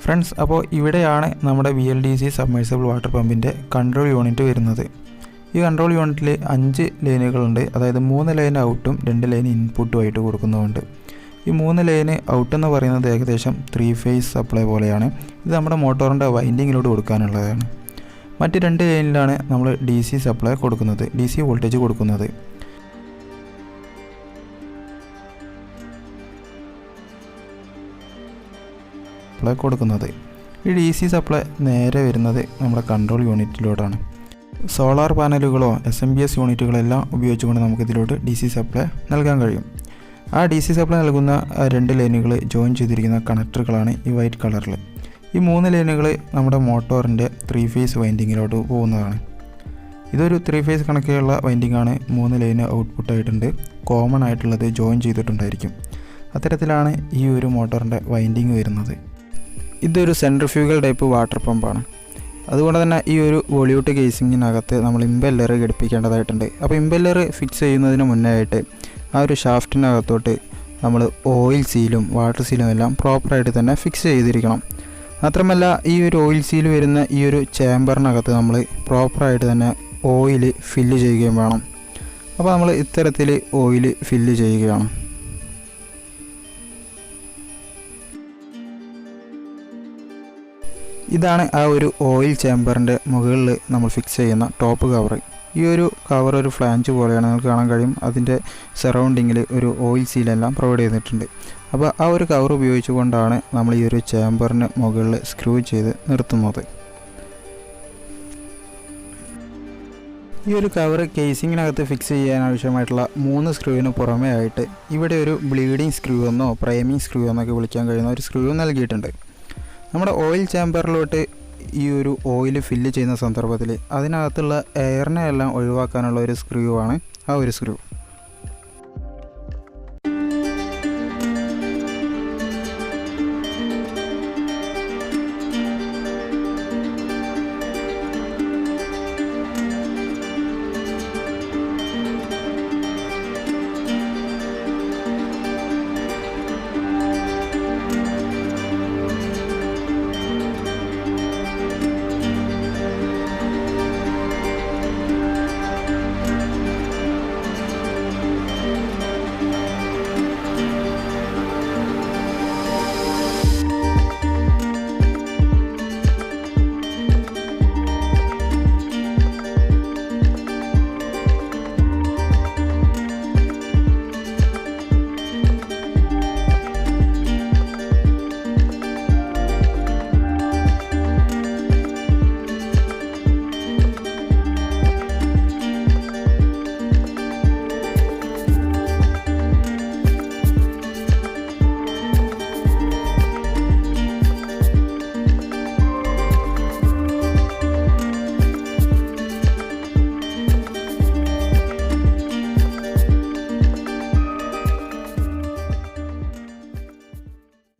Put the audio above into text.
Friends, അപ്പോൾ ഇവിടെയാണ് നമ്മുടെ BLDC സബ്മേഴ്സിബിൾ വാട്ടർ പമ്പിൻ്റെ കൺട്രോൾ യൂണിറ്റ് വരുന്നത്. ഈ കൺട്രോൾ യൂണിറ്റിൽ 5 ലൈനുകളുണ്ട്. അതായത് 3 ലൈൻ ഔട്ടും 2 ലൈൻ ഇൻപുട്ടുമായിട്ട് കൊടുക്കുന്നുണ്ട്. ഈ 3 ലൈന് ഔട്ട് എന്ന് പറയുന്നത് ഏകദേശം 3 ഫേസ് സപ്ലൈ പോലെയാണ്. ഇത് നമ്മുടെ മോട്ടോറിൻ്റെ വൈൻഡിങ്ങിലോട്ട് കൊടുക്കാനുള്ളതാണ്. മറ്റ് 2 ലൈനിലാണ് നമ്മൾ DC സപ്ലൈ കൊടുക്കുന്നത്, DC വോൾട്ടേജ് കൊടുക്കുന്നത്. ഈ DC സപ്ലൈ നേരെ വരുന്നത് നമ്മുടെ കൺട്രോൾ യൂണിറ്റിലോട്ടാണ്. സോളാർ പാനലുകളോ SMBS യൂണിറ്റുകളെല്ലാം ഉപയോഗിച്ചുകൊണ്ട് നമുക്കിതിലോട്ട് DC സപ്ലൈ നൽകാൻ കഴിയും. ആ DC സപ്ലൈ നൽകുന്ന 2 ലൈനുകൾ ജോയിൻ ചെയ്തിരിക്കുന്ന കണക്ടറുകളാണ് ഈ വൈറ്റ് കളറിൽ. ഈ 3 ലൈനുകൾ നമ്മുടെ മോട്ടോറിൻ്റെ 3 ഫേസ് വൈൻഡിങ്ങിലോട്ട് പോകുന്നതാണ്. ഇതൊരു 3 ഫേസ് കണക്കിലുള്ള വൈൻഡിങ് ആണ്. 3 ലൈന് ഔട്ട്പുട്ടായിട്ടുണ്ട്. കോമൺ ആയിട്ടുള്ളത് ജോയിൻ ചെയ്തിട്ടുണ്ടായിരിക്കും. അത്തരത്തിലാണ് ഈ ഒരു മോട്ടോറിൻ്റെ വൈൻഡിങ് വരുന്നത്. ഇതൊരു സെൻട്രിഫ്യൂഗൽ ടൈപ്പ് വാട്ടർ പമ്പാണ്. അതുകൊണ്ട് തന്നെ ഈ ഒരു വോളിയൂട്ട് കേസിങ്ങിനകത്ത് നമ്മൾ ഇമ്പല്ലർ ഘടിപ്പിക്കേണ്ടതായിട്ടുണ്ട്. അപ്പോൾ ഇമ്പല്ലർ ഫിക്സ് ചെയ്യുന്നതിന് മുന്നേ ആയിട്ട് ആ ഒരു ഷാഫ്റ്റിനകത്തോട്ട് നമ്മൾ ഓയിൽ സീലും വാട്ടർ സീലും എല്ലാം പ്രോപ്പറായിട്ട് തന്നെ ഫിക്സ് ചെയ്തിരിക്കണം. മാത്രമല്ല ഈ ഒരു ഓയിൽ സീൽ വരുന്ന ഈ ഒരു ചേമ്പറിനകത്ത് നമ്മൾ പ്രോപ്പറായിട്ട് തന്നെ ഓയിൽ ഫില്ല് ചെയ്യുകയും വേണം. അപ്പോൾ നമ്മൾ ഇത്തരത്തിൽ ഓയിൽ ഫില്ല് ചെയ്യുകയാണ്. ഇതാണ് ആ ഒരു ഓയിൽ ചേമ്പറിൻ്റെ മുകളിൽ നമ്മൾ ഫിക്സ് ചെയ്യുന്ന ടോപ്പ് കവർ. ഈ ഒരു കവർ ഒരു ഫ്ലാഞ്ച് പോലെയാണ്, നിങ്ങൾക്ക് കാണാൻ കഴിയും. അതിൻ്റെ സറൗണ്ടിങ്ങിൽ ഒരു ഓയിൽ സീലെല്ലാം പ്രൊവൈഡ് ചെയ്തിട്ടുണ്ട്. അപ്പോൾ ആ ഒരു കവർ ഉപയോഗിച്ചുകൊണ്ടാണ് നമ്മൾ ഈ ഒരു ചേമ്പറിന് മുകളിൽ സ്ക്രൂ ചെയ്ത് നിർത്തുന്നത്. ഈ ഒരു കവർ കേസിങ്ങിനകത്ത് ഫിക്സ് ചെയ്യാൻ ആവശ്യമായിട്ടുള്ള 3 സ്ക്രൂവിന് പുറമേ ആയിട്ട് ഇവിടെ ഒരു ബ്ലീഡിങ് സ്ക്രൂ എന്നോ പ്രൈമിങ് സ്ക്രൂ എന്നൊക്കെ വിളിക്കാൻ കഴിയുന്ന ഒരു സ്ക്രൂ നൽകിയിട്ടുണ്ട്. നമ്മുടെ ഓയിൽ ചേമ്പറിലോട്ട് ഈ ഒരു ഓയിൽ ഫില്ല് ചെയ്യുന്ന സന്ദർഭത്തിൽ അതിനകത്തുള്ള എയറിനെ എല്ലാം ഒഴിവാക്കാനുള്ള ഒരു സ്ക്രൂ ആണ് ആ ഒരു സ്ക്രൂ.